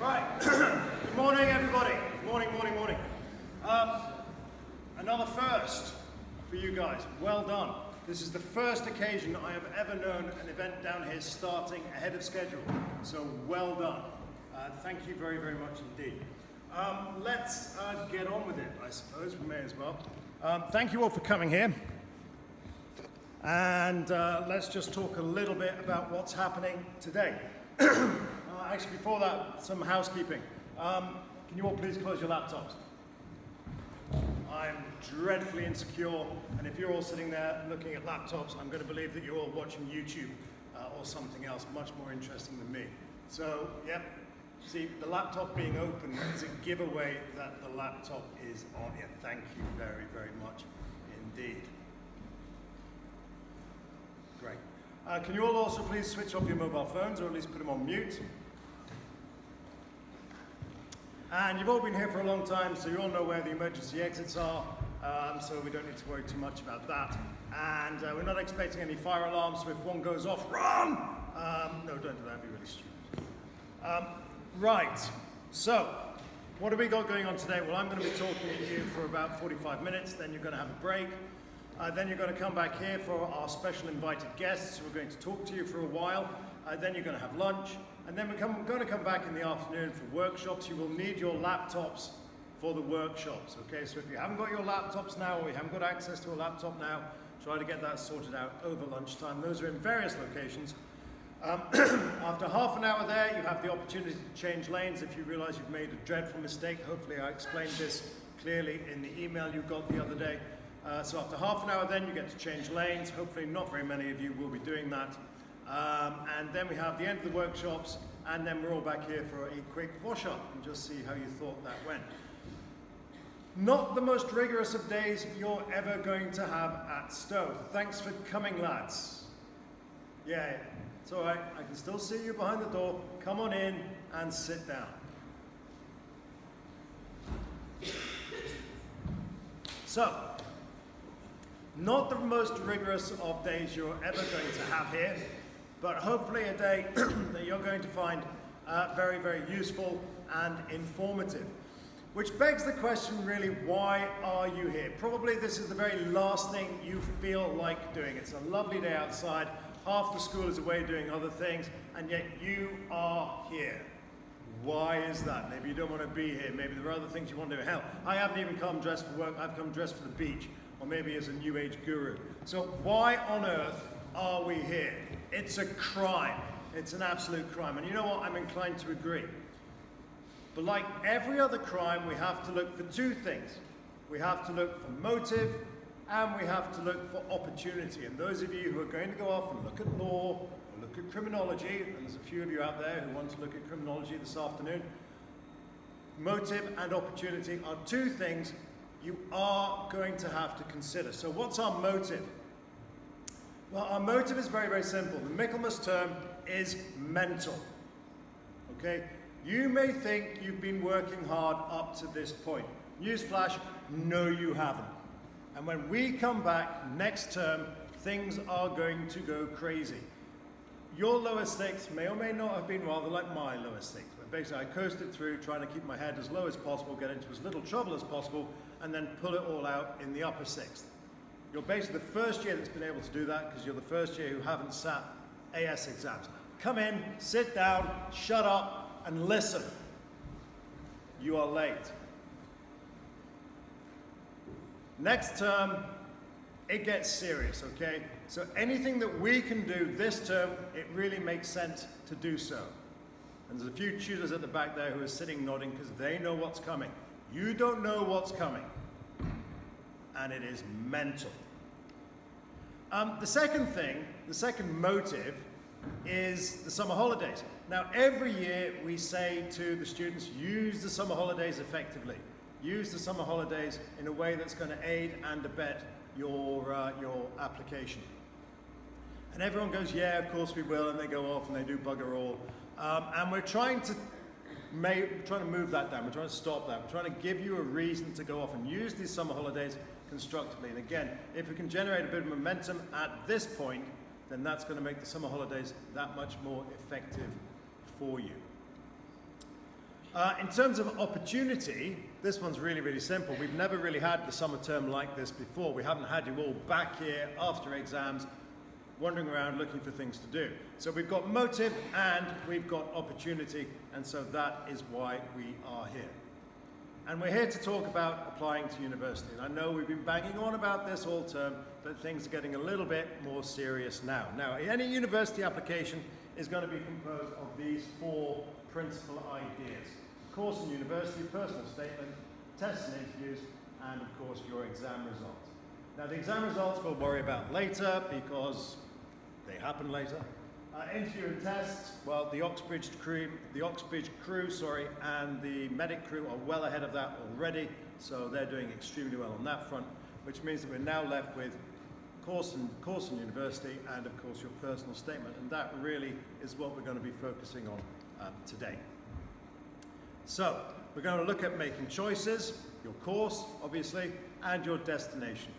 Right. Good morning, everybody. Morning. Another first for you guys. Well done. This is the first occasion I have ever known an event down here starting ahead of schedule. So well done. Thank you very, very much indeed. Let's get on with it, I suppose. We may as well. Thank you all for coming here. And let's just talk a little bit about what's happening today. Actually, before that, some housekeeping. Can you all please close your laptops? I'm dreadfully insecure, and if you're all sitting there looking at laptops, I'm going to believe that you're all watching YouTube or something else much more interesting than me. So, yep, see, the laptop being open is a giveaway that the laptop is on here. Thank you very, very much indeed. Great. Can you all also please switch off your mobile phones, or at least put them on mute? And you've all been here for a long time, so you all know where the emergency exits are, so we don't need to worry too much about that. And we're not expecting any fire alarms, so if one goes off, run! No, don't do that, it'd be really stupid. Right, so what have we got going on today? Well, I'm going to be talking to you for about 45 minutes, then you're going to have a break. Then you're going to come back here for our special invited guests who are going to talk to you for a while. Then you're going to have lunch. And then we're going to come back in the afternoon for workshops. You will need your laptops for the workshops. Okay, so if you haven't got your laptops now, or you haven't got access to a laptop now, try to get that sorted out over lunchtime. Those are in various locations. After half an hour there, you have the opportunity to change lanes if you realize you've made a dreadful mistake. Hopefully I explained this clearly in the email you got the other day. So after half an hour then you get to change lanes. Hopefully not very many of you will be doing that. And then we have the end of the workshops, and then we're all back here for a quick wash up and just see how you thought that went. Not the most rigorous of days you're ever going to have at Stowe. Thanks for coming, lads. Yeah, it's all right. I can still see you behind the door. Come on in and sit down. So, not the most rigorous of days you're ever going to have here, but hopefully a day that you're going to find very, very useful and informative. Which begs the question really, why are you here? Probably this is the very last thing you feel like doing. It's a lovely day outside, half the school is away doing other things, and yet you are here. Why is that? Maybe you don't want to be here, maybe there are other things you want to do. Hell, I haven't even come dressed for work, I've come dressed for the beach, or maybe as a new age guru. So why on earth are we here? It's a crime. It's an absolute crime. And you know what? I'm inclined to agree. But like every other crime, we have to look for two things. We have to look for motive, and we have to look for opportunity. And those of you who are going to go off and look at law, or look at criminology, and there's a few of you out there who want to look at criminology this afternoon, motive and opportunity are two things you are going to have to consider. So what's our motive? Well, our motive is very, very simple. The Michaelmas term is mental. Okay? You may think you've been working hard up to this point. Newsflash, no you haven't. And when we come back next term, things are going to go crazy. Your lower stakes may or may not have been rather like my lower stakes. But basically I coasted through trying to keep my head as low as possible, get into as little trouble as possible, and then pull it all out in the upper sixth. You're basically the first year that's been able to do that because you're the first year who haven't sat AS exams. Come in, sit down, shut up, and listen. You are late. Next term, it gets serious, okay? So anything that we can do this term, it really makes sense to do so. And there's a few tutors at the back there who are sitting nodding because they know what's coming. You don't know what's coming. And it is mental. The second thing, the second motive, is the summer holidays. Now, every year we say to the students, use the summer holidays effectively. Use the summer holidays in a way that's going to aid and abet your application. And everyone goes, yeah, of course we will, and they go off and they do bugger all. And we're trying to move that down. We're trying to stop that. We're trying to give you a reason to go off and use these summer holidays constructively. And again, if we can generate a bit of momentum at this point, then that's going to make the summer holidays that much more effective for you. In terms of opportunity, this one's really, really simple. We've never really had the summer term like this before. We haven't had you all back here after exams, wandering around looking for things to do. So we've got motive and we've got opportunity, and so that is why we are here. And we're here to talk about applying to university. And I know we've been banging on about this all term, but things are getting a little bit more serious now. Now, any university application is going to be composed of these four principal ideas: course and university, personal statement, tests and interviews, and of course your exam results. Now the exam results we'll worry about later because they happen later. Interview and tests, well, the Oxbridge crew, and the medic crew are well ahead of that already, so they're doing extremely well on that front, which means that we're now left with course and university, and of course your personal statement, and that really is what we're going to be focusing on today. So we're going to look at making choices, your course obviously, and your destination.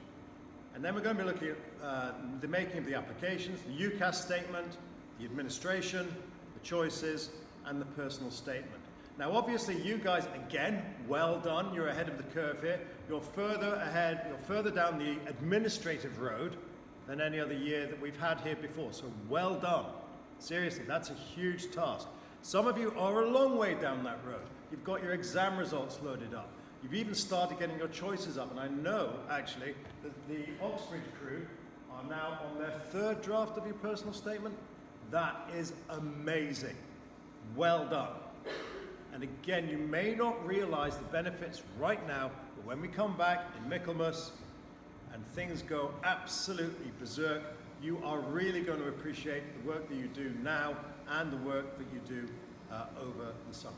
And then we're going to be looking at the making of the applications, the UCAS statement, the administration, the choices, and the personal statement. Now obviously you guys, again, well done, you're ahead of the curve here. You're further ahead, you're further down the administrative road than any other year that we've had here before, so well done. Seriously, that's a huge task. Some of you are a long way down that road. You've got your exam results loaded up. You've even started getting your choices up, and I know actually that the Oxbridge crew are now on their third draft of your personal statement. That is amazing. Well done. And again, you may not realize the benefits right now, but when we come back in Michaelmas and things go absolutely berserk, you are really going to appreciate the work that you do now and the work that you do over the summer.